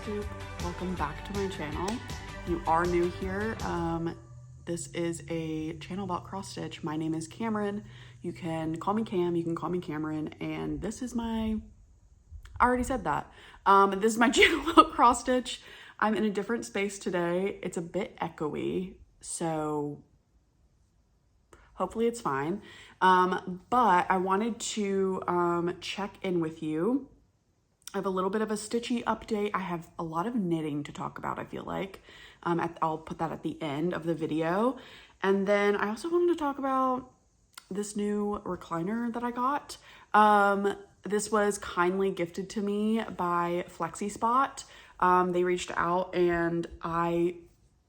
Flosstube. Welcome back to my channel. If you are new here, this is a channel about cross stitch. My name is Cameron. You can call me Cam, you can call me Cameron, and this is my, I already said that. This is my channel about cross stitch. I'm in a different space today. It's a bit echoey, so hopefully it's fine. But I wanted to check in with you. I have a little bit of a Stitchy update. I have a lot of knitting to talk about, I feel like. I'll put that at the end of the video. And then I also wanted to talk about this new recliner that I got. This was kindly gifted to me by Flexispot. They reached out and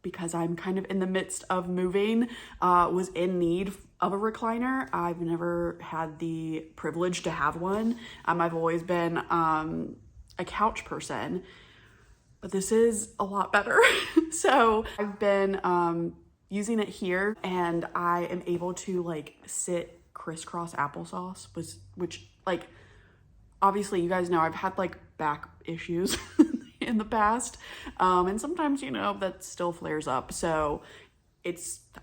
because I'm kind of in the midst of moving, was in need of a recliner. I've never had the privilege to have one. I've always been a couch person, but this is a lot better. So I've been using it here, and I am able to like sit crisscross applesauce, which like, obviously you guys know I've had like back issues in the past, and sometimes, you know, that still flares up. So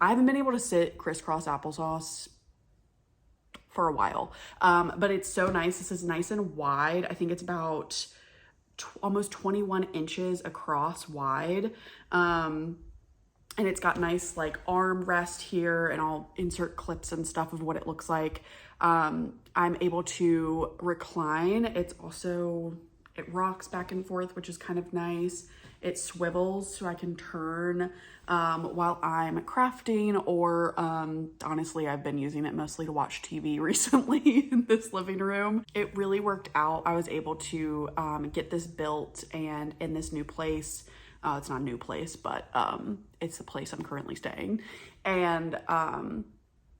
I haven't been able to sit crisscross applesauce for a while, but it's so nice. This is nice and wide. I think it's about almost 21 inches across wide, and it's got nice like arm rest here, and I'll insert clips and stuff of what it looks like. I'm able to recline. It rocks back and forth, which is kind of nice. It swivels so I can turn while I'm crafting, or honestly, I've been using it mostly to watch TV recently in this living room. It really worked out. I was able to get this built, and in this new place, it's not a new place, but it's the place I'm currently staying. And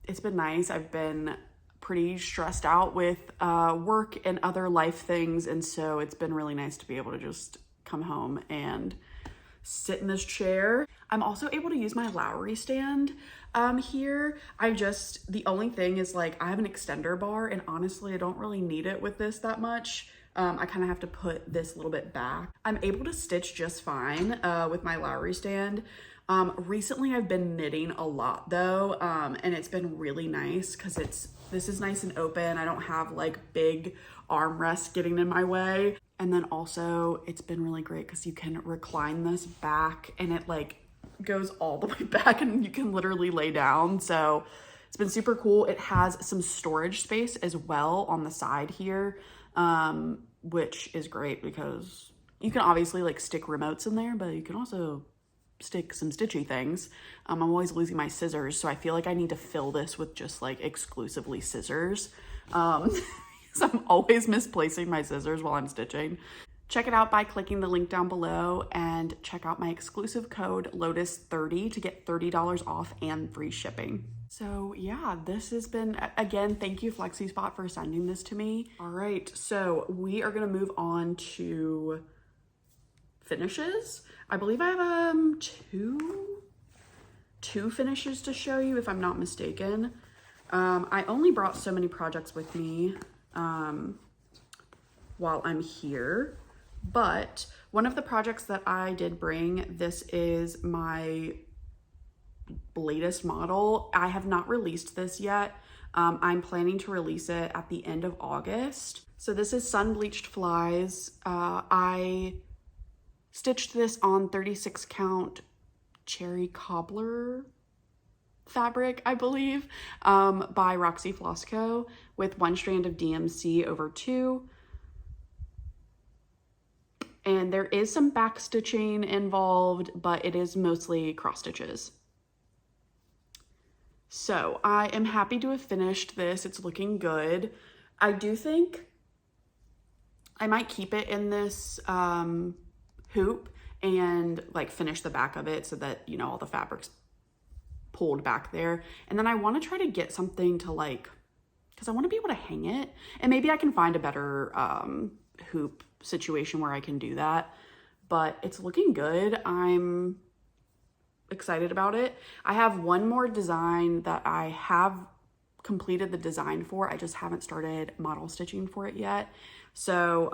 it's been nice. I've been pretty stressed out with work and other life things, and so it's been really nice to be able to just come home and sit in this chair. I'm also able to use my Lowry stand here. The only thing is like I have an extender bar, and honestly I don't really need it with this that much. I kind of have to put this a little bit back. I'm able to stitch just fine with my Lowry stand. Recently I've been knitting a lot though, and it's been really nice because this is nice and open. I don't have like big armrests getting in my way. And then also it's been really great because you can recline this back, and it like goes all the way back, and you can literally lay down. So it's been super cool. It has some storage space as well on the side here, which is great because you can obviously like stick remotes in there, but you can also stick some stitchy things. I'm always losing my scissors, so I feel like I need to fill this with just like exclusively scissors. So I'm always misplacing my scissors while I'm stitching. Check it out by clicking the link down below, and check out my exclusive code LOTUS30 to get $30 off and free shipping. So yeah, this has been, again, thank you Flexispot for sending this to me. All right, so we are gonna move on to finishes. I believe I have two finishes to show you, if I'm not mistaken. I only brought so many projects with me while I'm here, but one of the projects that I did bring, this is my latest model. I have not released this yet. I'm planning to release it at the end of August. So this is Sun Bleached Flies. I stitched this on 36 count cherry cobbler fabric, I believe, by Roxy Floss Co. with 1 strand of DMC over 2. And there is some back stitching involved, but it is mostly cross stitches. So I am happy to have finished this. It's looking good. I do think I might keep it in this hoop and like finish the back of it so that, you know, all the fabric's pulled back there. And then I want to try to get something to like, because I want to be able to hang it, and maybe I can find a better hoop situation where I can do that. But it's looking good. I'm excited about it. I have one more design that I have completed the design for. I just haven't started model stitching for it yet. So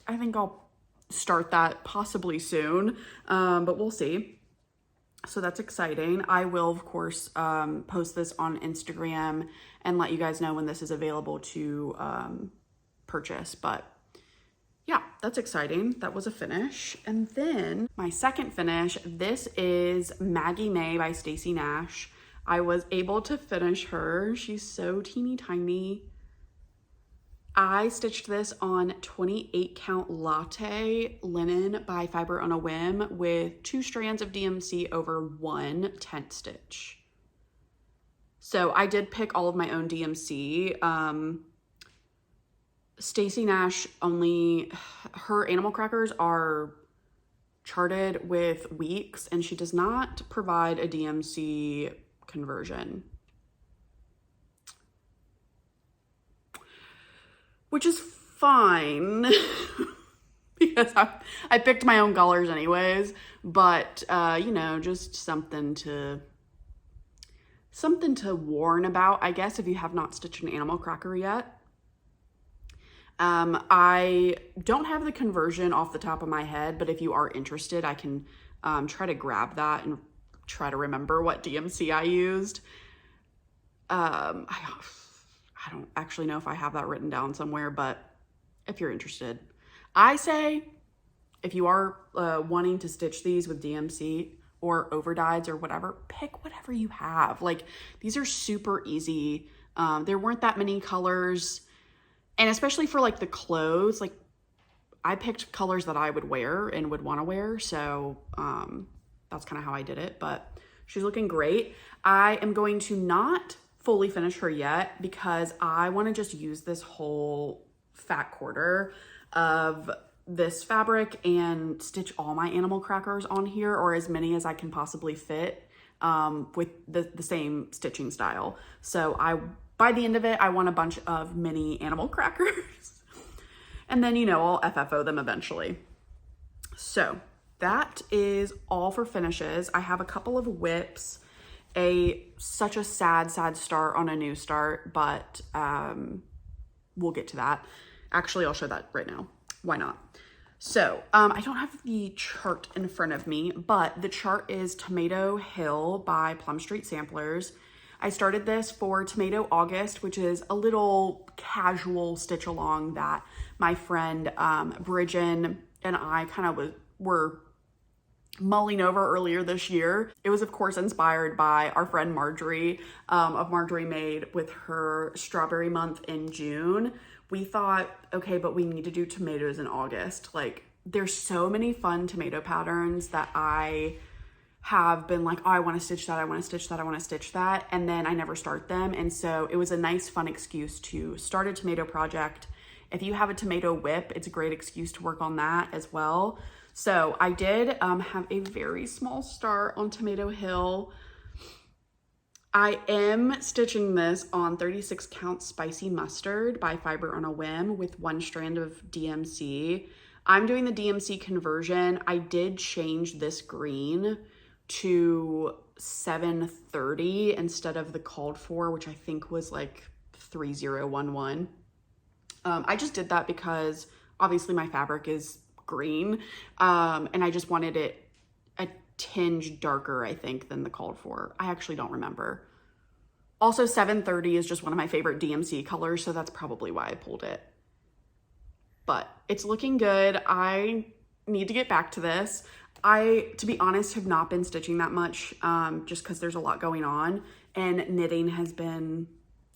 I think I'll start that possibly soon, but we'll see. So that's exciting. I will, of course, post this on Instagram and let you guys know when this is available to purchase. But yeah, that's exciting. That was a finish. And then my second finish, this is Maggie May by Stacey Nash. I was able to finish her. She's so teeny tiny. I stitched this on 28 count latte linen by Fiber on a Whim with 2 strands of DMC over 1 tent stitch. So I did pick all of my own DMC. Stacey Nash her animal crackers are charted with weeks, and she does not provide a DMC conversion, which is fine because I picked my own colors anyways, but you know, just something to warn about, I guess, if you have not stitched an animal cracker yet. I don't have the conversion off the top of my head, but if you are interested, I can try to grab that and try to remember what DMC I used. I don't actually know if I have that written down somewhere, but if you're interested, I say if you are wanting to stitch these with DMC or overdyes or whatever, pick whatever you have. Like, these are super easy. There weren't that many colors. And especially for like the clothes, like I picked colors that I would wear and would want to wear. So that's kind of how I did it, but she's looking great. I am going to not fully finish her yet because I want to just use this whole fat quarter of this fabric and stitch all my animal crackers on here, or as many as I can possibly fit with the same stitching style. So by the end of it, I want a bunch of mini animal crackers. And then, you know, I'll FFO them eventually. So that is all for finishes. I have a couple of whips, such a sad start on a new start, but we'll get to that. Actually, I'll show that right now. Why not? So I don't have the chart in front of me, but the chart is Tomato Hill by Plum Street Samplers. I started this for Tomato August, which is a little casual stitch along that my friend Bridget and I kind of were mulling over earlier this year. It was, of course, inspired by our friend Marjorie of Marjorie Made with her Strawberry Month in June. We thought, okay, but we need to do tomatoes in August. Like, there's so many fun tomato patterns that I have been like, oh, I want to stitch that, I want to stitch that, I want to stitch that, and then I never start them. And so it was a nice, fun excuse to start a tomato project. If you have a tomato whip, it's a great excuse to work on that as well. So I did have a very small start on Tomato Hill. I am stitching this on 36 count Spicy Mustard by Fiber on a Whim with 1 strand of DMC. I'm doing the DMC conversion. I did change this green to 730 instead of the called for, which I think was like 3011. I just did that because obviously my fabric is green, and I just wanted it a tinge darker, I think, than the called for. I actually don't remember. Also, 730 is just one of my favorite DMC colors, so that's probably why I pulled it. But it's looking good. I need to get back to this. I, to be honest, have not been stitching that much just because there's a lot going on, and knitting has been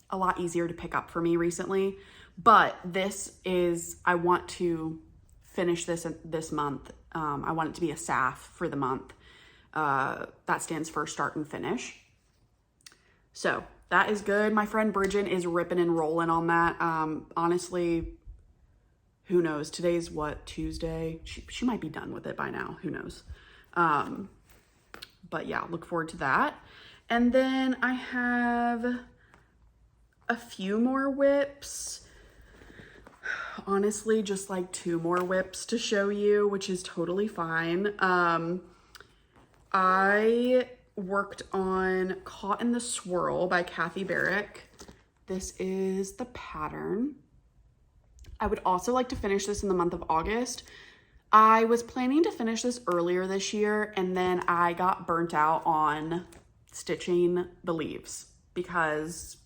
a lot easier to pick up for me recently. But this is, I want to finish this month. I want it to be a SAF for the month. That stands for start and finish. So that is good. My friend Bridget is ripping and rolling on that. Honestly, who knows? Today's what, Tuesday? She might be done with it by now. Who knows? But yeah, look forward to that. And then I have a few more whips. Honestly, just like 2 more whips to show you, which is totally fine. I worked on Caught in the Swirl by Kathy Barrick. This is the pattern. I would also like to finish this in the month of August. I was planning to finish this earlier this year, and then I got burnt out on stitching the leaves because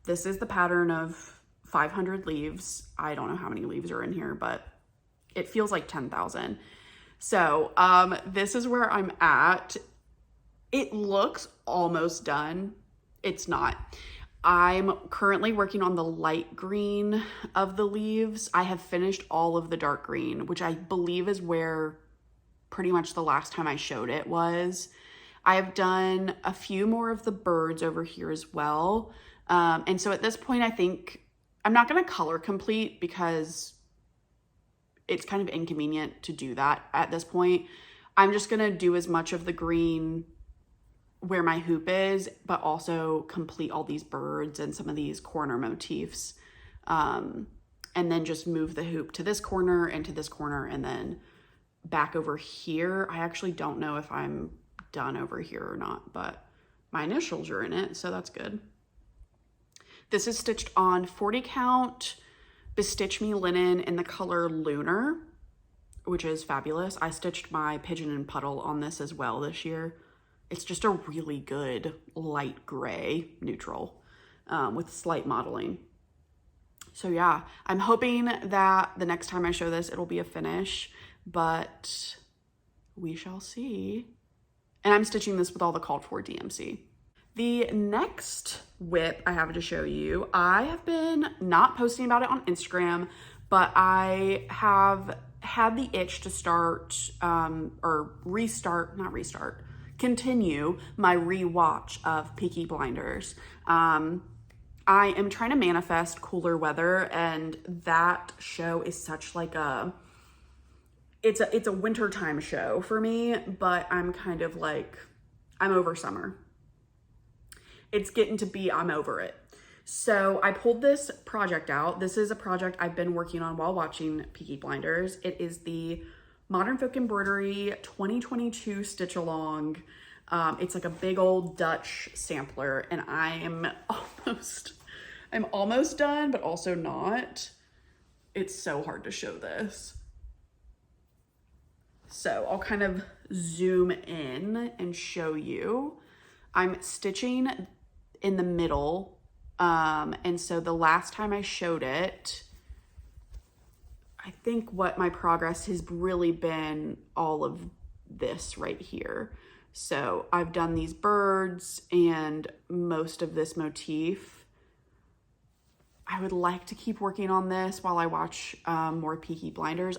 this is the pattern of 500 leaves. I don't know how many leaves are in here, but it feels like 10,000. So this is where I'm at. It looks almost done. It's not. I'm currently working on the light green of the leaves. I have finished all of the dark green, which I believe is where pretty much the last time I showed it was. I have done a few more of the birds over here as well. And so at this point, I think I'm not going to color complete because it's kind of inconvenient to do that at this point. I'm just going to do as much of the green where my hoop is, but also complete all these birds and some of these corner motifs. And then just move the hoop to this corner and to this corner and then back over here. I actually don't know if I'm done over here or not, but my initials are in it, so that's good. This is stitched on 40 count Bestitch Me linen in the color Lunar, which is fabulous. I stitched my Pigeon and Puddle on this as well this year. It's just a really good light gray neutral with slight modeling. So yeah, I'm hoping that the next time I show this, it'll be a finish, but we shall see. And I'm stitching this with all the called for DMC. The next whip I have to show you, I have been not posting about it on Instagram, but I have had the itch to start continue my rewatch of Peaky Blinders. I am trying to manifest cooler weather, and that show is such like it's a wintertime show for me, but I'm kind of like, I'm over summer. It's getting to be, I'm over it. So I pulled this project out. This is a project I've been working on while watching Peaky Blinders. It is the Modern Folk Embroidery 2022 Stitch Along. It's like a big old Dutch sampler, and I'm almost done, but also not. It's so hard to show this. So I'll kind of zoom in and show you. I'm stitching in the middle. And so the last time I showed it, I think what my progress has really been all of this right here. So I've done these birds and most of this motif. I would like to keep working on this while I watch more Peaky Blinders.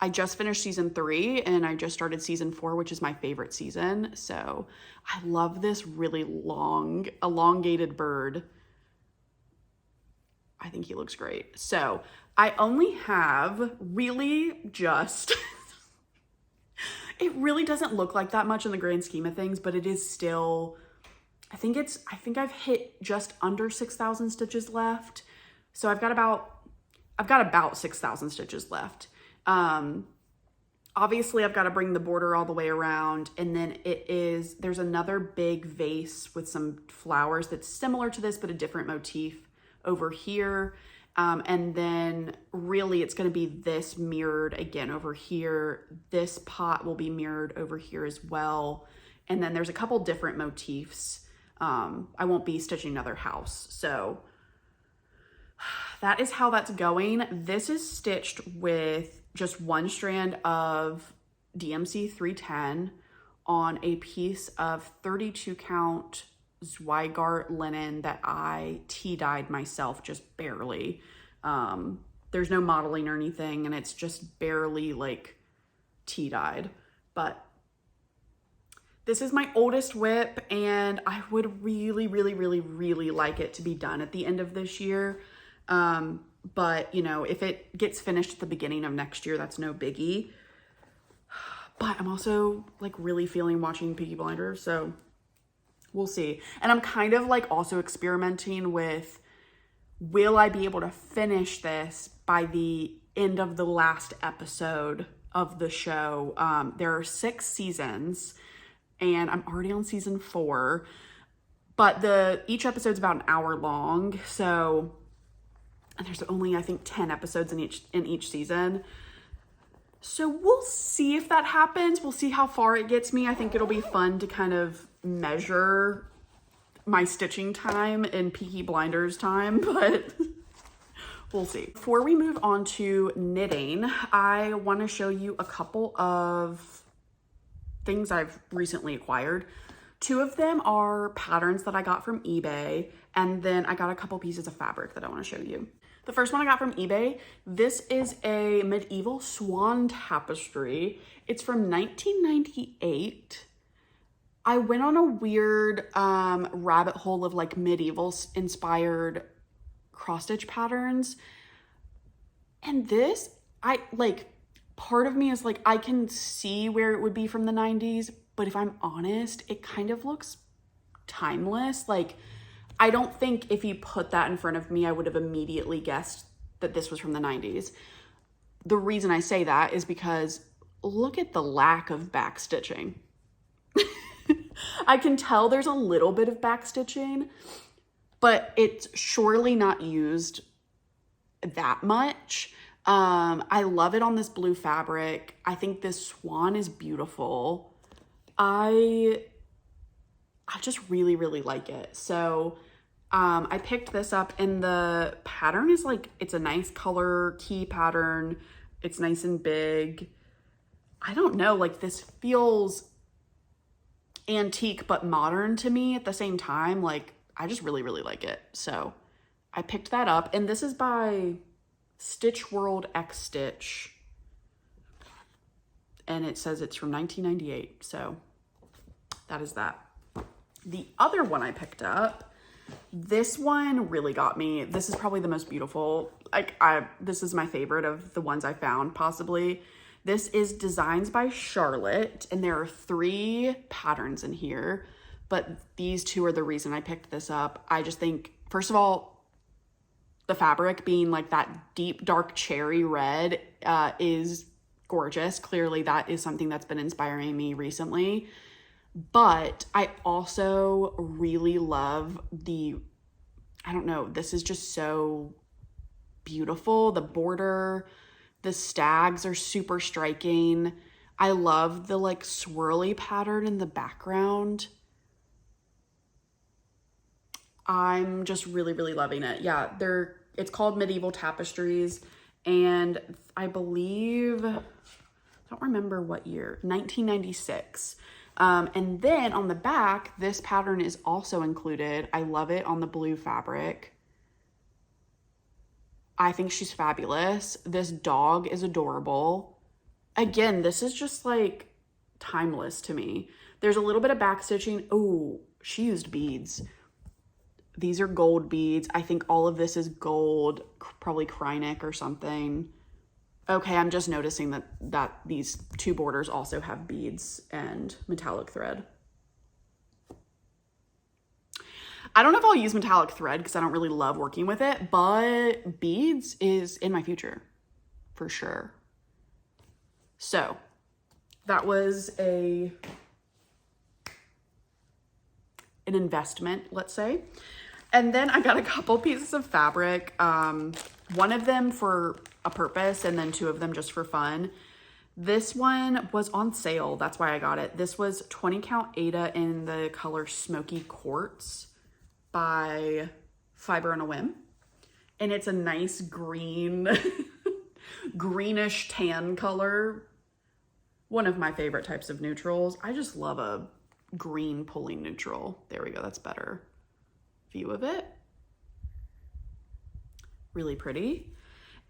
I just finished season 3 and I just started season 4, which is my favorite season. So I love this really long, elongated bird. I think he looks great. So I only have really just, it really doesn't look like that much in the grand scheme of things, but it is still, I think I've hit just under 6,000 stitches left. So I've got about 6,000 stitches left. Obviously I've got to bring the border all the way around, and then there's another big vase with some flowers that's similar to this, but a different motif over here. And then really it's going to be this mirrored again over here. This pot will be mirrored over here as well. And then there's a couple different motifs. I won't be stitching another house. So that is how that's going. This is stitched with just one strand of DMC 310 on a piece of 32 count Zweigart linen that I tea-dyed myself just barely. There's no modeling or anything, and it's just barely like tea-dyed. But this is my oldest whip, and I would really, really, really, really like it to be done at the end of this year. But you know, if it gets finished at the beginning of next year, that's no biggie. But I'm also like really feeling watching Peaky Blinders, so we'll see. And I'm kind of like also experimenting with, will I be able to finish this by the end of the last episode of the show? There are 6 seasons and I'm already on season 4, but each episode's about an hour long. So And there's only, I think, 10 episodes in each season. So we'll see if that happens. We'll see how far it gets me. I think it'll be fun to kind of measure my stitching time in Peaky Blinders time, but we'll see. Before we move on to knitting, I want to show you a couple of things I've recently acquired. 2 of them are patterns that I got from eBay, and then I got a couple pieces of fabric that I want to show you. The first one I got from eBay, this is a medieval swan tapestry. It's from 1998. I went on a weird rabbit hole of like medieval inspired cross stitch patterns. And this, part of me is like, I can see where it would be from the 90s, but if I'm honest, it kind of looks timeless. Like, I don't think if you put that in front of me, I would have immediately guessed that this was from the 90s. The reason I say that is because look at the lack of back stitching. I can tell there's a little bit of back stitching, but it's surely not used that much. I love it on this blue fabric. I think this swan is beautiful. I just really, really like it. So I picked this up, and the pattern is like, it's a nice color key pattern. It's nice and big. I don't know, like this feels antique but modern to me at the same time. Like, I just really, really like it. So I picked that up, and this is by Stitch World X Stitch, and it says it's from 1998. So that is that. The other one I picked up, this one really got me. This is probably the most beautiful. This is my favorite of the ones I found, possibly. This is Designs by Charlotte, and there are 3 patterns in here, but these 2 are the reason I picked this up. I just think, first of all, the fabric being like that deep, dark cherry red is gorgeous. Clearly, that is something that's been inspiring me recently. But I also really love I don't know, this is just so beautiful. The border, the stags are super striking. I love the like swirly pattern in the background. I'm just really, really loving it. Yeah, it's called Medieval Tapestries, and I believe, I don't remember what year, 1996. And then on the back, this pattern is also included. I love it on the blue fabric. I think she's fabulous. This dog is adorable. Again, this is just like timeless to me. There's a little bit of back stitching. Oh, she used beads. These are gold beads. I think all of this is gold, probably Krynic or something. Okay, I'm just noticing that these 2 borders also have beads and metallic thread. I don't know if I'll use metallic thread because I don't really love working with it, but beads is in my future for sure. So that was an investment, let's say. And then I got a couple pieces of fabric, one of them for a purpose and then 2 of them just for fun. This one was on sale. That's why I got it. This was 20 count Aida in the color Smoky Quartz by Fiber on a Whim. And it's a nice green, greenish tan color. One of my favorite types of neutrals. I just love a green pulling neutral. There we go. That's better view of it. Really pretty.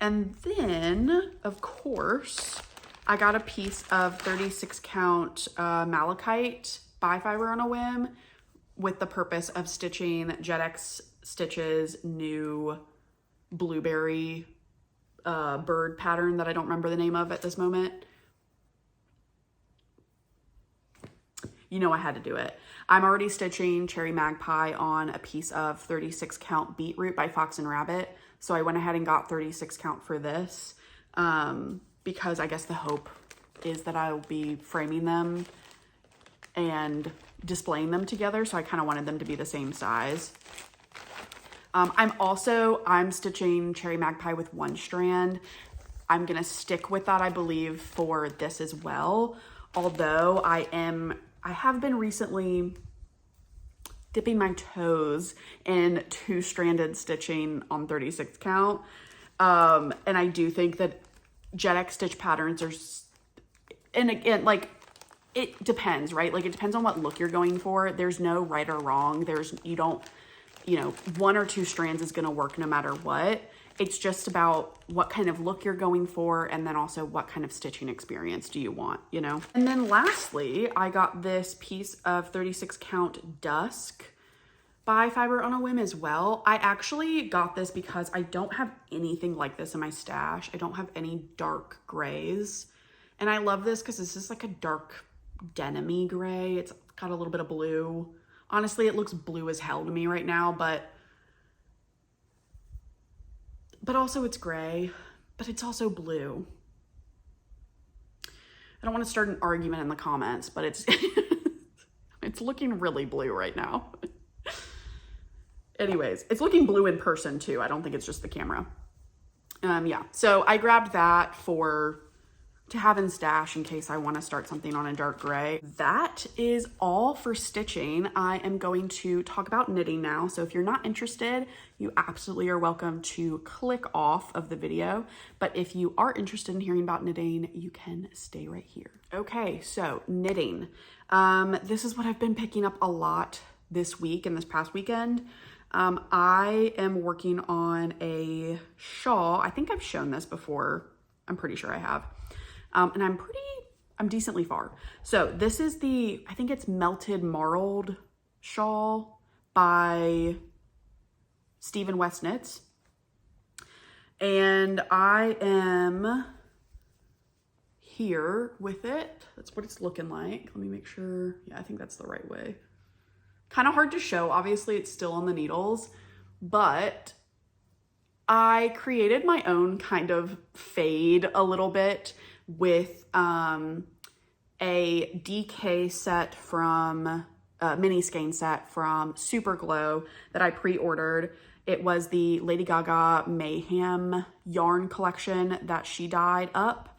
And then, of course, I got a piece of 36 count malachite by Fiber on a Whim with the purpose of stitching Jet X Stitch's new blueberry bird pattern that I don't remember the name of at this moment. You know I had to do it. I'm already stitching Cherry Magpie on a piece of 36 count Beetroot by Fox and Rabbit. So I went ahead and got 36 count for this because I guess the hope is that I'll be framing them and displaying them together. So I kind of wanted them to be the same size. I'm stitching Cherry Magpie with 1 strand. I'm gonna stick with that, I believe, for this as well. Although I have been recently dipping my toes in 2-stranded stitching on 36 count. And I do think that Jet X stitch patterns are, and again, like, it depends, right? Like, it depends on what look you're going for. There's no right or wrong. You know, 1 or 2 strands is gonna work no matter what. It's just about what kind of look you're going for, and then also what kind of stitching experience do you want, you know? And then lastly, I got this piece of 36 count Dusk by Fiber on a Whim as well. I actually got this because I don't have anything like this in my stash. I don't have any dark grays. And I love this because this is like a dark denim-y gray. It's got a little bit of blue. Honestly, it looks blue as hell to me right now, but also it's gray, but it's also blue. I don't want to start an argument in the comments, but it's it's looking really blue right now. Anyways, it's looking blue in person too. I don't think it's just the camera. Yeah, so I grabbed that to have in stash in case I want to start something on a dark gray. That is all for stitching. I am going to talk about knitting now. So if you're not interested, you absolutely are welcome to click off of the video. But if you are interested in hearing about knitting, you can stay right here. Okay, so knitting. This is what I've been picking up a lot this week and this past weekend. I am working on a shawl. I think I've shown this before. I'm pretty sure I have. And I'm decently far. So this is I think it's Melted Marled shawl by Stephen West Knits. And I am here with it. That's what it's looking like. Let me make sure. Yeah, I think that's the right way. Kind of hard to show. Obviously, it's still on the needles, but I created my own kind of fade a little bit with a DK set from mini skein set from Super Glow that I pre-ordered. It was the Lady Gaga Mayhem yarn collection that she dyed up,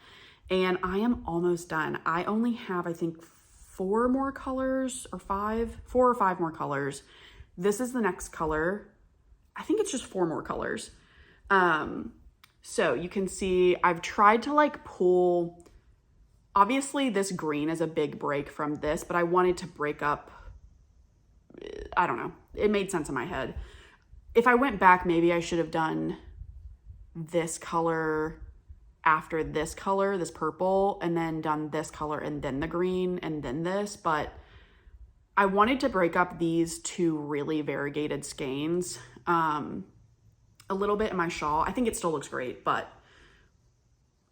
and I am almost done. I only have, I think, 4 more colors or 5, 4 or 5 more colors. This is the next color. I think it's just 4 more colors. So you can see I've tried to like pull, obviously this green is a big break from this, but I wanted to break up, I don't know. It made sense in my head. If I went back, maybe I should have done this color after this color, this purple, and then done this color and then the green and then this, but I wanted to break up these 2 really variegated skeins a little bit in my shawl. I think it still looks great, but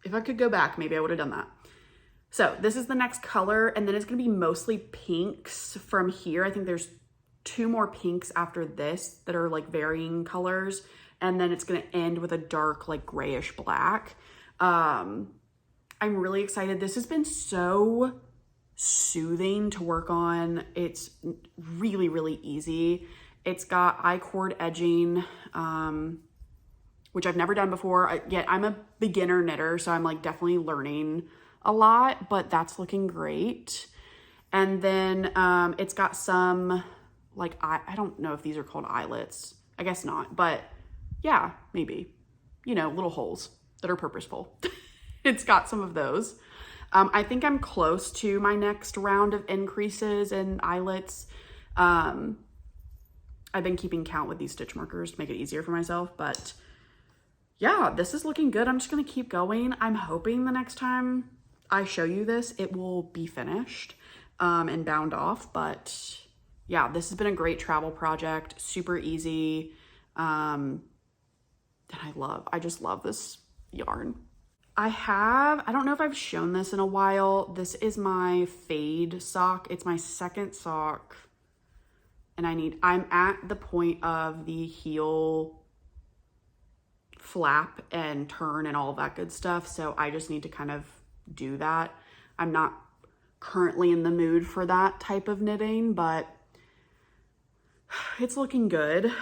if I could go back, maybe I would have done that. So this is the next color, and then it's gonna be mostly pinks from here. I think there's 2 more pinks after this that are like varying colors, and then it's gonna end with a dark like grayish black. I'm really excited. This has been so soothing to work on. It's really, really easy. It's got I-cord edging, which I've never done before. Yet I'm a beginner knitter, so I'm like definitely learning a lot, but that's looking great. And then it's got some like, I don't know if these are called eyelets. I guess not, but yeah, maybe, you know, little holes that are purposeful. It's got some of those. I think I'm close to my next round of increases and eyelets. I've been keeping count with these stitch markers to make it easier for myself, but yeah, this is looking good. I'm just gonna keep going. I'm hoping the next time I show you this, it will be finished and bound off, but yeah, this has been a great travel project, super easy. And I just love this yarn. I don't know if I've shown this in a while. This is my fade sock. It's my second sock. And I'm at the point of the heel flap and turn and all that good stuff. So I just need to kind of do that. I'm not currently in the mood for that type of knitting, but It's looking good.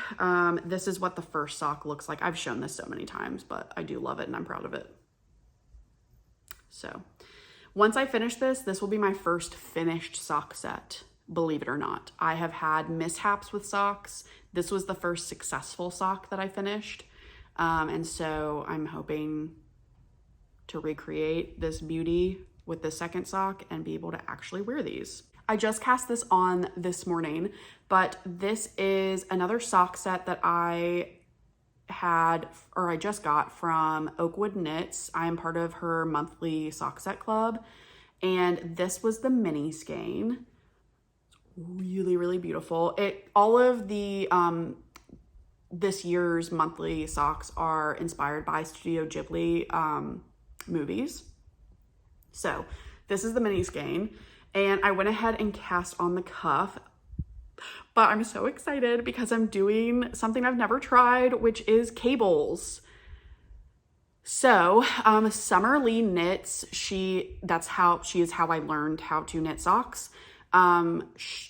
This is what the first sock looks like. I've shown this so many times, but I do love it and I'm proud of it. So once I finish this, this will be my first finished sock set, believe it or not. I have had mishaps with socks. This was the first successful sock that I finished. And so I'm hoping to recreate this beauty with the second sock and be able to actually wear these. I just cast this on this morning, but this is another sock set that I just got from Oakwood Knits. I am part of her monthly sock set club, and this was the mini skein. Really, really beautiful. All of the this year's monthly socks are inspired by Studio Ghibli movies. So this is the mini skein, and I went ahead and cast on the cuff. But I'm so excited because I'm doing something I've never tried, which is cables. So Summer Lee knits. She is how I learned how to knit socks. I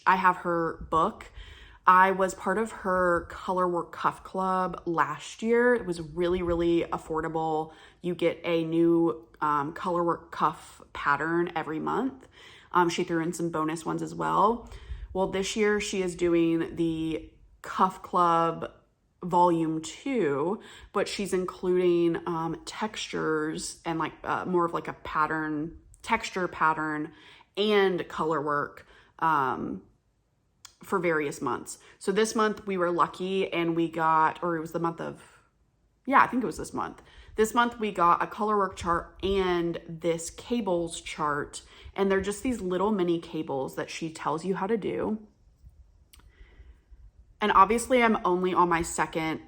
have her book. I was part of her Colorwork Cuff Club last year. It was really, really affordable. You get a new Colorwork cuff pattern every month. She threw in some bonus ones as well. Well, this year she is doing the Cuff Club Volume 2, but she's including textures and like more of like a pattern, texture pattern and color work for various months. So this month we were lucky and we got, or it was the month of, yeah, I think it was this month. This month we got a color work chart and this cables chart, and they're just these little mini cables that she tells you how to do. And obviously I'm only on my second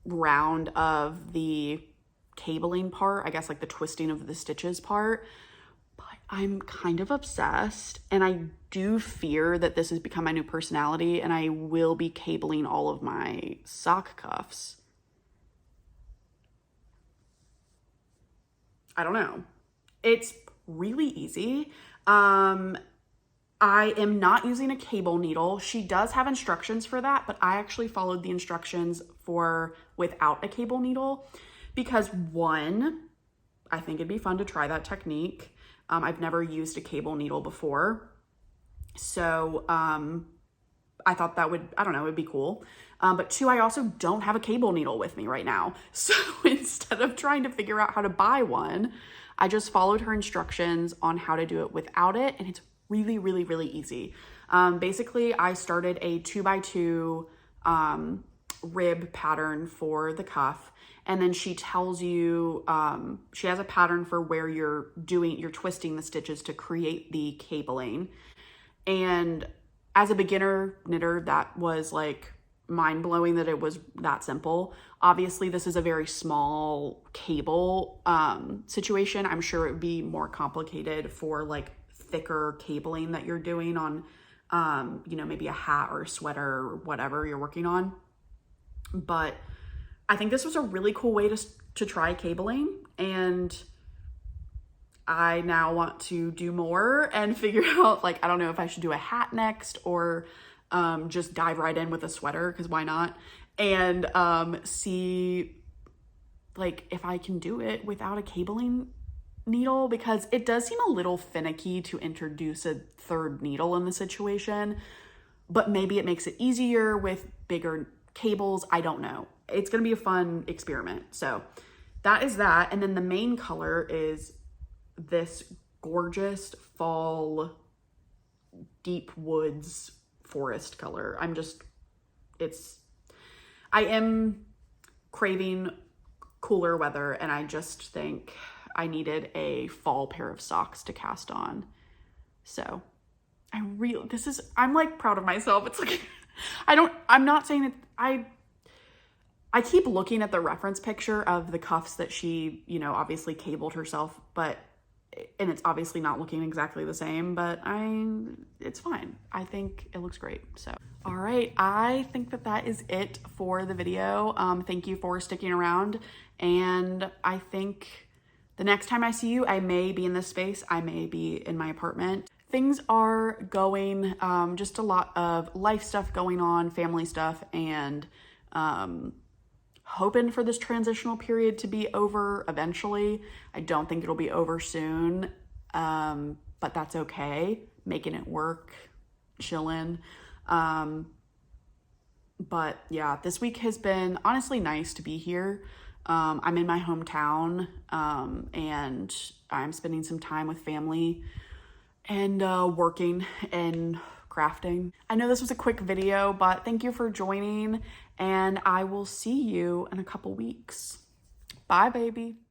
round of the cabling part, I guess like the twisting of the stitches part, but I'm kind of obsessed, and I do fear that this has become my new personality and I will be cabling all of my sock cuffs. I don't know. It's really easy. I am not using a cable needle. She does have instructions for that, but I actually followed the instructions for without a cable needle because one, I think it'd be fun to try that technique. I've never used a cable needle before. So I thought that would, I don't know, it'd be cool. But two, I also don't have a cable needle with me right now. So instead of trying to figure out how to buy one, I just followed her instructions on how to do it without it. And it's really, really, really easy. Basically, I started a 2x2 rib pattern for the cuff. And then she tells you, she has a pattern for where you're twisting the stitches to create the cabling. And as a beginner knitter, that was like mind-blowing that it was that simple. Obviously, this is a very small cable situation. I'm sure it would be more complicated for like thicker cabling that you're doing on, maybe a hat or a sweater or whatever you're working on. But I think this was a really cool way to try cabling, and I now want to do more and figure out, like, I don't know if I should do a hat next or just dive right in with a sweater, because why not? And see, like, if I can do it without a cabling needle, because it does seem a little finicky to introduce a third needle in the situation, but maybe it makes it easier with bigger cables. I don't know. It's going to be a fun experiment. So that is that. And then the main color is this gorgeous fall deep woods forest color. I am craving cooler weather, and I just think I needed a fall pair of socks to cast on. So I'm like proud of myself. It's like, I'm not saying it, I keep looking at the reference picture of the cuffs that she, obviously cabled herself, and it's obviously not looking exactly the same, but it's fine. I think it looks great. So, all right. I think that is it for the video. Thank you for sticking around. And I think the next time I see you, I may be in this space. I may be in my apartment. things are going, just a lot of life stuff going on, family stuff, and hoping for this transitional period to be over eventually. I don't think it'll be over soon, but that's okay. Making it work, chilling. But yeah, this week has been honestly nice to be here. I'm in my hometown, and I'm spending some time with family and working and crafting. I know this was a quick video, but thank you for joining, and I will see you in a couple weeks. Bye, baby.